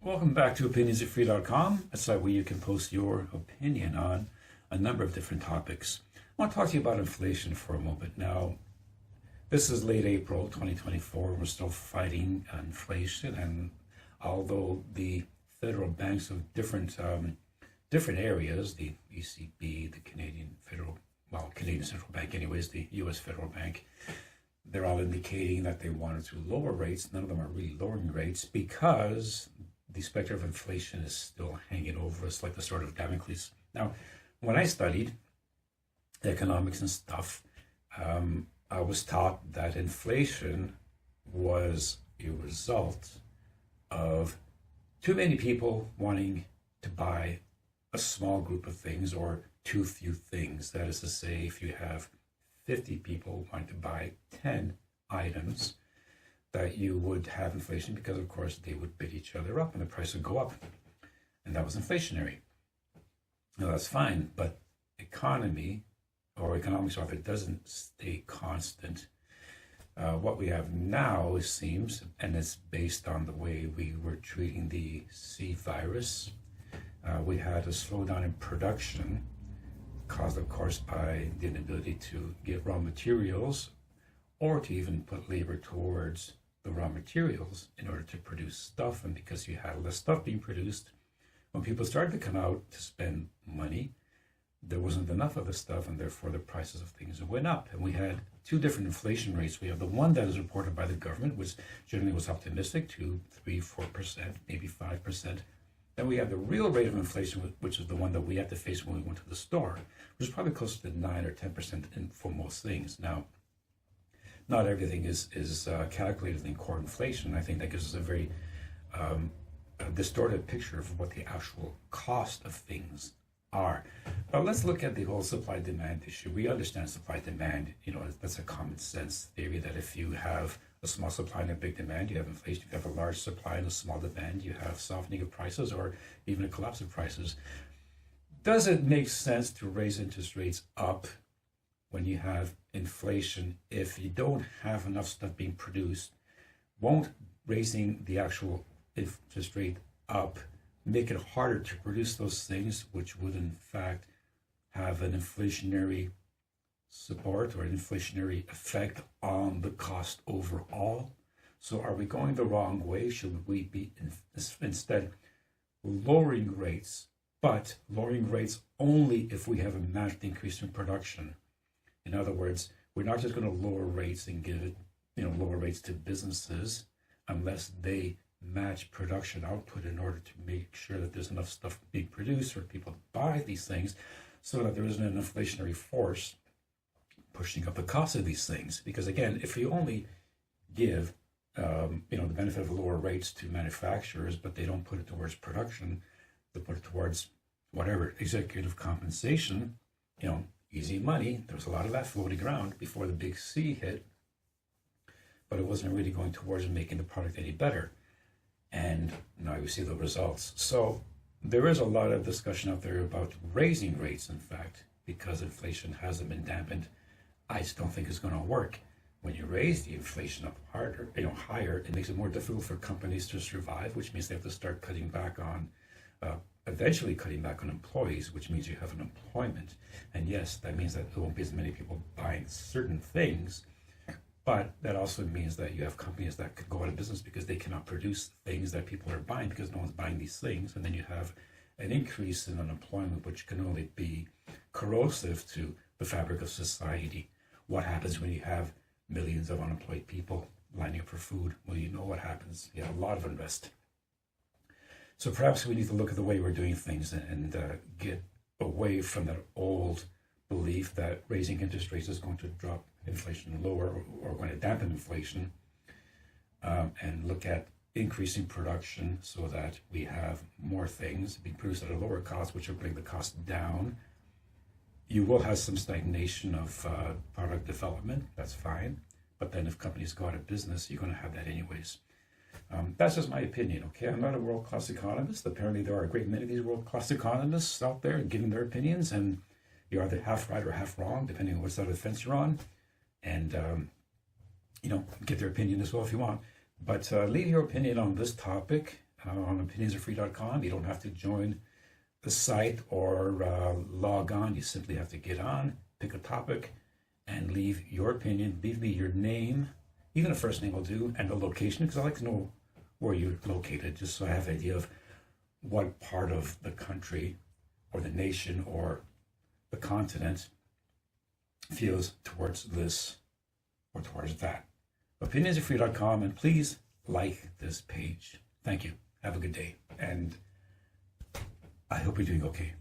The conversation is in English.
Welcome back to opinionsaretefree.com. A site where you can post your opinion on a number of different topics. I want to talk to you about inflation for a moment. Now, this is late April 2024. We're still fighting inflation, and although the federal banks of different areas, the ECB, the Canadian Central Bank anyways, the US Federal Bank, they're all indicating that they wanted to lower rates. None of them are really lowering rates because the specter of inflation is still hanging over us like the sword of Damocles. Now, when I studied economics and stuff, I was taught that inflation was a result of too many people wanting to buy a small group of things or too few things. That is to say, if you have 50 people wanting to buy 10 items, that you would have inflation because, of course, they would bid each other up and the price would go up. And that was inflationary. Now, that's fine, but economics rather, doesn't stay constant. What we have now, it seems, and it's based on the way we were treating the C virus, we had a slowdown in production caused, of course, by the inability to get raw materials or to even put labor towards the raw materials in order to produce stuff. And because you had less stuff being produced, when people started to come out to spend money, there wasn't enough of the stuff, and therefore the prices of things went up. And we had two different inflation rates. We have the one that is reported by the government, which generally was optimistic, 2, 3, 4%, maybe 5%. Then we have the real rate of inflation, which is the one that we had to face when we went to the store, which is probably close to 9 or 10% for most things. Now, not everything is calculated in core inflation. I think that gives us a very distorted picture of what the actual cost of things are. But let's look at the whole supply-demand issue. We understand supply-demand, that's a common sense theory that if you have a small supply and a big demand, you have inflation. If you have a large supply and a small demand, you have softening of prices or even a collapse of prices. Does it make sense to raise interest rates up when you have inflation if you don't have enough stuff being produced? Won't raising the actual interest rate up make it harder to produce those things, which would in fact have an inflationary support or an inflationary effect on the cost overall? So are we going the wrong way? Should we be instead lowering rates, but lowering rates only if we have a matched increase in production? In other words, we're not just going to lower rates and give it, lower rates to businesses unless they match production output in order to make sure that there's enough stuff being produced for people to buy these things so that there isn't an inflationary force pushing up the cost of these things. Because again, if you only give, the benefit of lower rates to manufacturers, but they don't put it towards production, they put it towards whatever, executive compensation, easy money. There was a lot of that floating around before the big C hit, but it wasn't really going towards making the product any better. And now you see the results. So there is a lot of discussion out there about raising rates, in fact, because inflation hasn't been dampened. I just don't think it's going to work. When you raise the inflation up higher, it makes it more difficult for companies to survive, which means they have to start cutting back on, eventually cutting back on employees, which means you have unemployment. And yes, that means that there won't be as many people buying certain things, but that also means that you have companies that could go out of business because they cannot produce things that people are buying because no one's buying these things. And then you have an increase in unemployment, which can only be corrosive to the fabric of society. What happens when you have millions of unemployed people lining up for food? Well, you know what happens. You have a lot of unrest. So perhaps we need to look at the way we're doing things and get away from that old belief that raising interest rates is going to drop inflation lower or going to dampen inflation, and look at increasing production so that we have more things being produced at a lower cost, which will bring the cost down. You will have some stagnation of product development, that's fine, but then if companies go out of business, you're going to have that anyways. That's just my opinion, okay? I'm not a world-class economist. Apparently there are a great many of these world-class economists out there giving their opinions, and you're either half right or half wrong, depending on what side of the fence you're on. And, get their opinion as well if you want. But leave your opinion on this topic. on opinionsarethree.com. You don't have to join the site or log on. You simply have to get on, pick a topic, and leave your opinion. Leave me your name, even a first name will do, and the location, because I like to know where you're located, just so I have an idea of what part of the country or the nation or the continent feels towards this or towards that. Opinionsarethree.com, and please like this page. Thank you. Have a good day. And I hope you're doing okay.